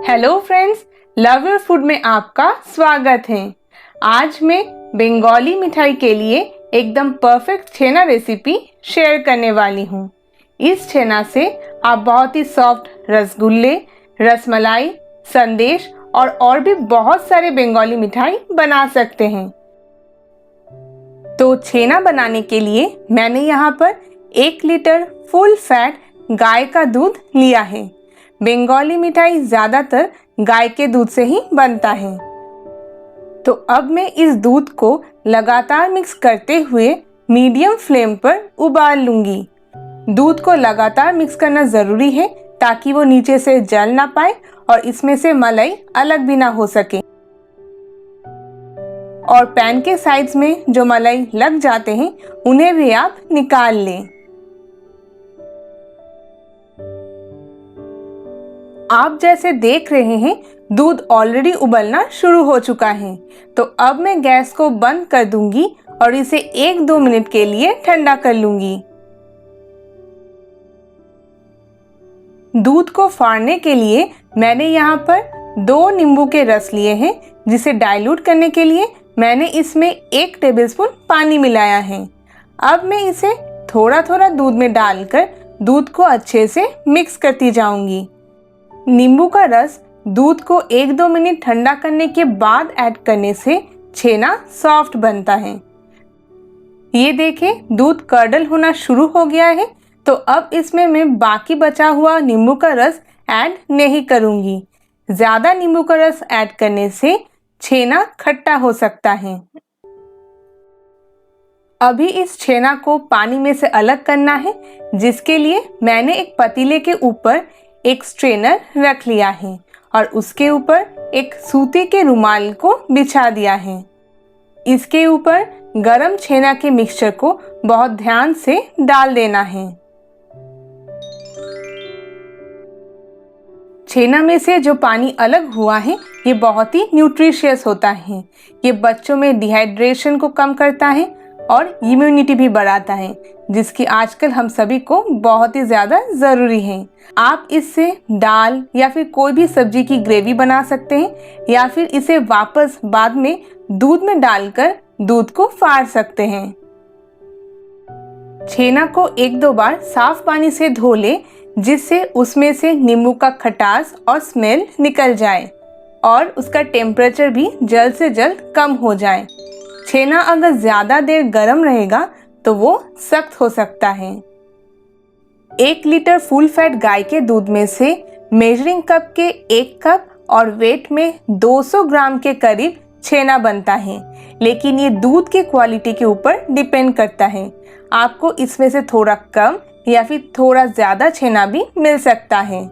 Hello friends, love your food में आपका स्वागत है। आज मैं बंगाली मिठाई के लिए एकदम परफेक्ट छेना रेसिपी शेयर करने वाली हूँ। इस छेना से आप बहुत ही सॉफ्ट रसगुल्ले, रसमलाई, संदेश और भी बहुत सारे बंगाली मिठाई बना सकते हैं। तो छेना बनाने के लिए मैंने यहाँ पर 1 लीटर फुल फैट गाय का दूध लिया है। बंगाली मिठाई ज़्यादातर गाय के दूध से ही बनता है। तो अब मैं इस दूध को लगातार मिक्स करते हुए मीडियम फ्लेम पर उबाल लूंगी। दूध को लगातार मिक्स करना ज़रूरी है ताकि वो नीचे से जल ना पाए और इसमें से मलाई अलग भी ना हो सके। और पैन के साइड्स में जो मलाई लग जाते हैं उन्हें भी आप निकाल लें। आप जैसे देख रहे हैं दूध ऑलरेडी उबलना शुरू हो चुका है। तो अब मैं गैस को बंद कर दूंगी और इसे 1-2 मिनट के लिए ठंडा कर लूंगी। दूध को फाड़ने के लिए मैंने यहाँ पर 2 नींबू के रस लिए हैं, जिसे डाइल्यूट करने के लिए मैंने इसमें 1 टेबलस्पून पानी मिलाया है। अब मैं इसे थोड़ा थोड़ा दूध में डालकर दूध को अच्छे से मिक्स करती जाऊंगी। नींबू का रस दूध को 1-2 मिनट ठंडा करने के बाद ऐड करने से छेना सॉफ्ट बनता है। ये देखें, दूध कर्डल होना शुरू हो गया है। तो अब इसमें मैं बाकी बचा हुआ नींबू का रस ऐड नहीं करूंगी। ज़्यादा नींबू का रस ऐड करने से छेना खट्टा हो सकता है। अभी इस छेना को पानी में से अलग करना है, जिसके लिए मैंने एक पतीले के ऊपर एक स्ट्रेनर रख लिया है और उसके ऊपर एक सूती के रुमाल को बिछा दिया है। इसके ऊपर गरम छेना के मिक्सचर को बहुत ध्यान से डाल देना है। छेना में से जो पानी अलग हुआ है ये बहुत ही न्यूट्रिशियस होता है। ये बच्चों में डिहाइड्रेशन को कम करता है और इम्यूनिटी भी बढ़ाता है, जिसकी आजकल हम सभी को बहुत ही ज़्यादा ज़रूरी है। आप इससे दाल या फिर कोई भी सब्जी की ग्रेवी बना सकते हैं या फिर इसे वापस बाद में दूध में डालकर दूध को फाड़ सकते हैं। छेना को 1-2 बार साफ पानी से धो ले, जिससे उसमें से नींबू का खटास और स्मेल निकल जाए और उसका टेम्परेचर भी जल्द से जल्द कम हो जाए। छेना अगर ज़्यादा देर गर्म रहेगा तो वो सख्त हो सकता है। 1 लीटर फुल फैट गाय के दूध में से मेजरिंग कप के 1 कप और वेट में 200 ग्राम के करीब छेना बनता है, लेकिन ये दूध की क्वालिटी के ऊपर डिपेंड करता है। आपको इसमें से थोड़ा कम या फिर थोड़ा ज़्यादा छेना भी मिल सकता है।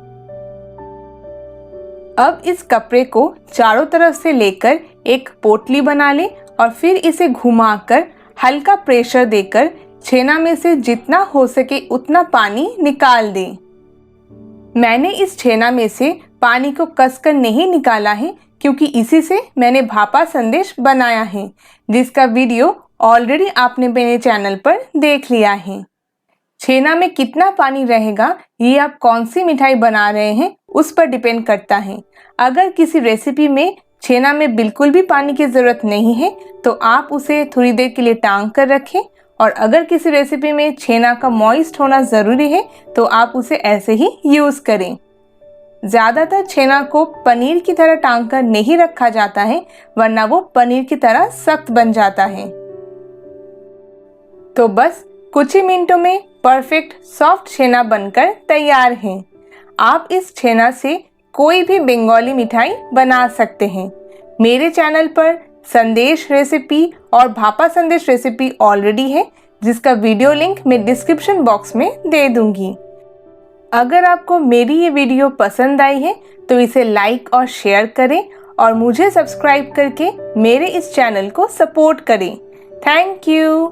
अब इस कपड़े को चारों तरफ से लेकर एक पोटली बना लें और फिर इसे घुमाकर हल्का प्रेशर देकर छेना में से जितना हो सके उतना पानी निकाल दें। मैंने इस छेना में से पानी को कसकर नहीं निकाला है, क्योंकि इसी से मैंने भापा संदेश बनाया है, जिसका वीडियो ऑलरेडी आपने मेरे चैनल पर देख लिया है। छेना में कितना पानी रहेगा ये आप कौन सी मिठाई बना रहे हैं उस पर डिपेंड करता है। अगर किसी रेसिपी में छेना में बिल्कुल भी पानी की ज़रूरत नहीं है तो आप उसे थोड़ी देर के लिए टांग कर रखें, और अगर किसी रेसिपी में छेना का मॉइस्ट होना ज़रूरी है तो आप उसे ऐसे ही यूज़ करें। ज़्यादातर छेना को पनीर की तरह टांग कर नहीं रखा जाता है, वरना वो पनीर की तरह सख्त बन जाता है। तो बस कुछ ही मिनटों में परफेक्ट सॉफ्ट छेना बनकर तैयार है। आप इस छेना से कोई भी बंगाली मिठाई बना सकते हैं। मेरे चैनल पर संदेश रेसिपी और भापा संदेश रेसिपी ऑलरेडी है, जिसका वीडियो लिंक मैं डिस्क्रिप्शन बॉक्स में दे दूंगी। अगर आपको मेरी ये वीडियो पसंद आई है तो इसे लाइक और शेयर करें और मुझे सब्सक्राइब करके मेरे इस चैनल को सपोर्ट करें। Thank you.